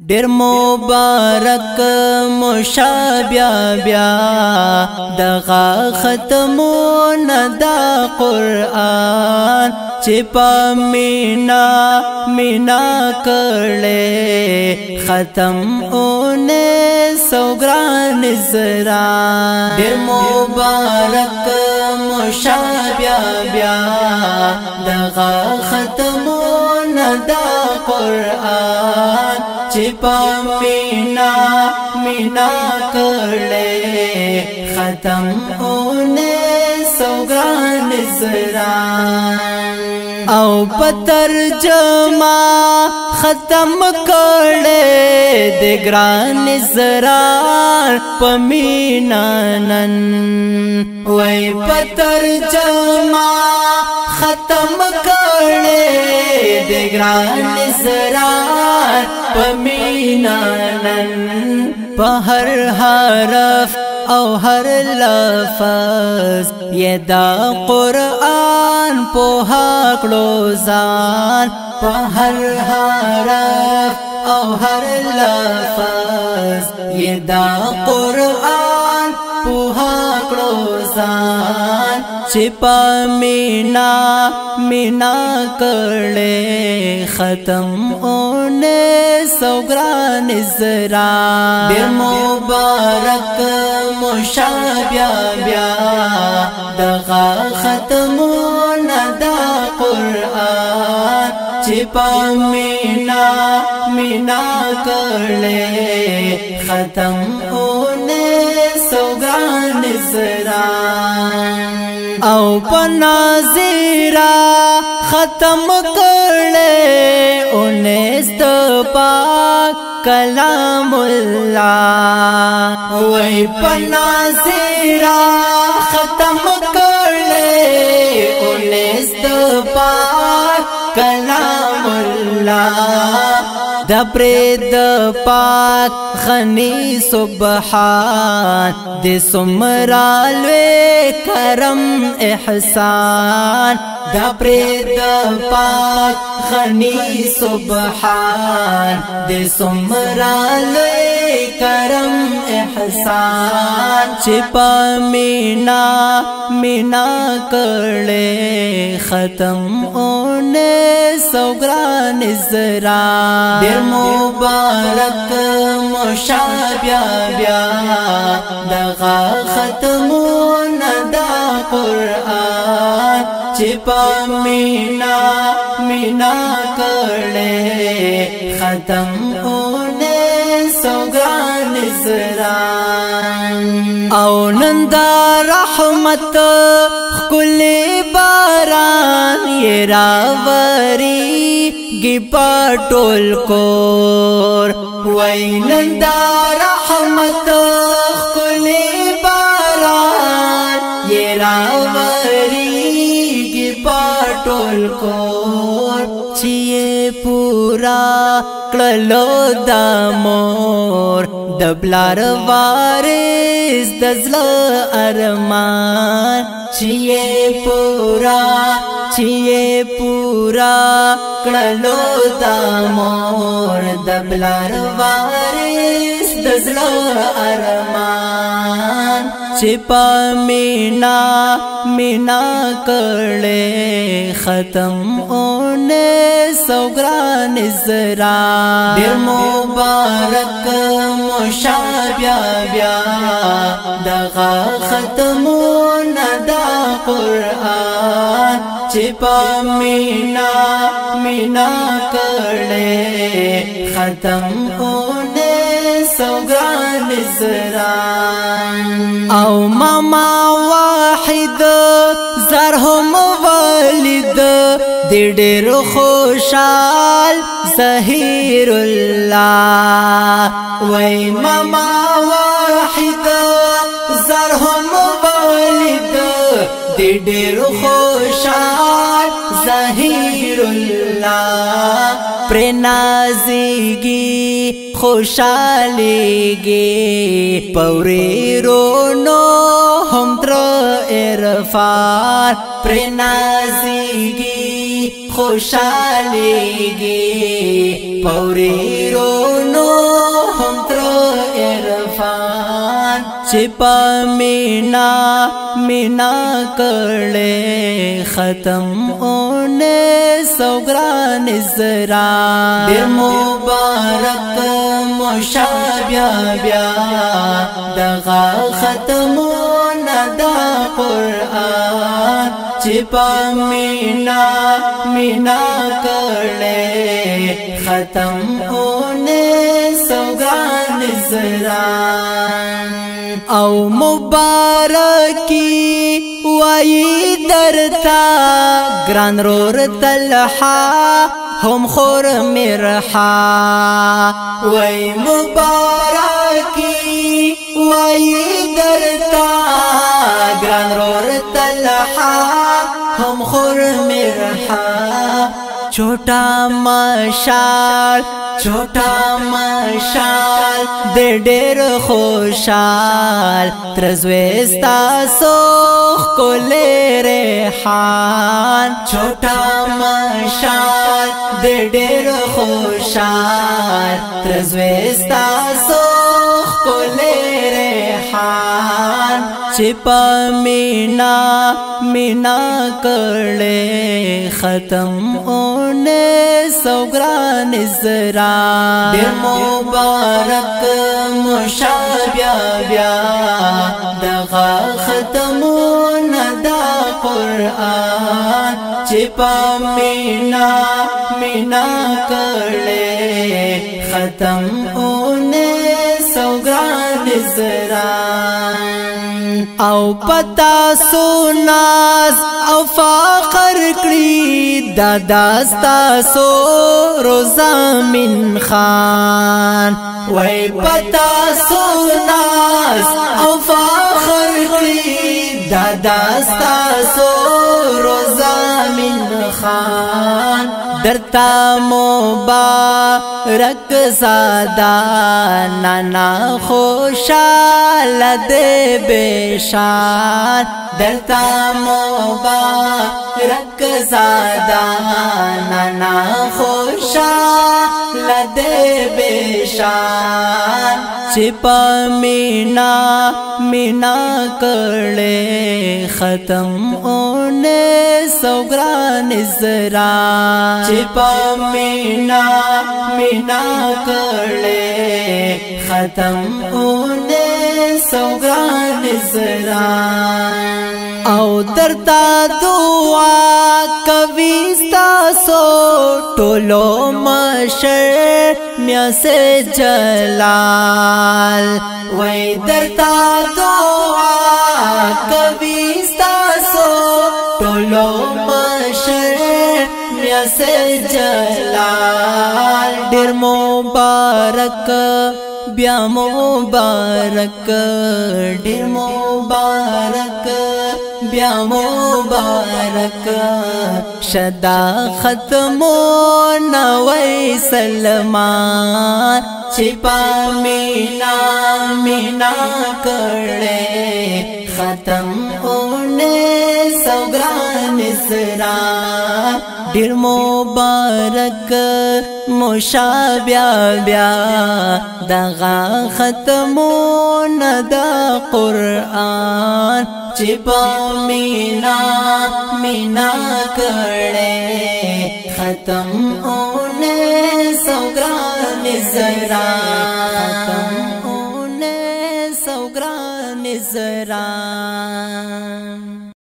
ډیر مبارک مشابیا بیا دغه ختمونه د قرآن چې په مینا کړي ختم اونه سوګران زرا ډیر مبارک مشابیا بیا دغه ختمونه د قرآن چې په مینا کړي ختم اونه سوګران زرا او پترجمه ختم کړي د ګران زرا پمینانن وای پترجمه ختم کړي د ګران زرا پمینانن په هر حرف او هر لفظ یدا قرآن په کړو ځان په هر حرف او هر لفظ یدا قرآن په کړو ځان چې په مینا کړي ختم اونه سوګران زرا ډیر مبارک مشابیا بیا دغه ختمونه د قرآن چې په مینا کړي ختم اونه سوګران زرا او پنازیرا ختم کړي اونست پاک کلام الله وای پنازیرا ختم کړي اونست پاک کلام الله د پرید پاک غنی سبحان د سمرالوی کرم احسان د پرید پاک غنی سبحان د سمرالوی کرم احسان چې په مینا کړي ختم اونه سوګران زرا ډیر مبارک مشابیا بیا دغه ختمونه د قرآن چې په مینا کړي ختم اونه سوګران زرا او نند رحمت کل باران یہ راوری گی پاٹول کور وینند رحمت کل باران یہ راوری گی پاٹول کور چیئے پورا کلو دامور دبلار وارث دزل ارمان چیئے پورا کلو دامور دبلار وارث دزل ارمان چې په مینا کړي ختم اونه سوګران زرا ډیر مبارک مشابیا بیا دغه ختمونه د قرآن چې په مینا کړي ختم اونه سوګران زرا او ماما واحد زرهم والد ډېر خوشحال ظهیر الله وای ماما واحد زرهم والد ډېر خوشحال ظهیر الله پر نازیگی خوشحالیگی پوری رونو هم در عرفان پر نازیگی خوشحالیگی پوری رونو عرفان چپا مینا مینا کړه ختم اونے سوګران زرا ډېر مبارک مشابیا بیا دغه ختمونه د قرآن چپا مینا مینا کړه ختم اونے سوګران زرا او مبارکی وای درتا گران رور طلحا هم خور مرحا وای مبارکی وای درتا گران رور طلحا هم خور مرحا چھوٹا مشال چھوٹا مشال دے ډېر خوشال ترزوستا سوخ کولې ریحان چھوٹا مشال دے ډېر خوشال ترزوستا سوخ کولې ریحان چپا مینا مینا کړه ختم اونے سوګران زرا ډېر مبارک مشابیا بیا دغه ختمونه د قرآن چپا مینا مینا کړه ختم اونے سوګران زرا او پتا سوناز او فخر کړی داستا سو روزا من خان وای پتا سوناز او فخر کړی داستا سو روزا من خان درتا مبارک زادا نانا خوشال دے بیشان درتا مبارک زادا نانا خوشال دے بیشان چپا مینا مینا کړه ختم اونے سوګران زرا چپا مینا مینا کړه ختم اونے سوګران زرا او درتا دعا کوي تاسو ټولو مشر میا سے جلال وای درتا دعا کوي تاسو ټولو مشر میا سے جلال ډېر مبارک بیا مبارک ډېر مبارک بیا مبارک شدا ختمونه وای سلمان چپا مینا مینا کړه ختم اونے سوګران زرا ډېر مبارک مشابیا بیا دغه ختمونه د قرآن چپا مینا مینا کړه ختم اونے سوګران زرا ختم اونے سوګران زرا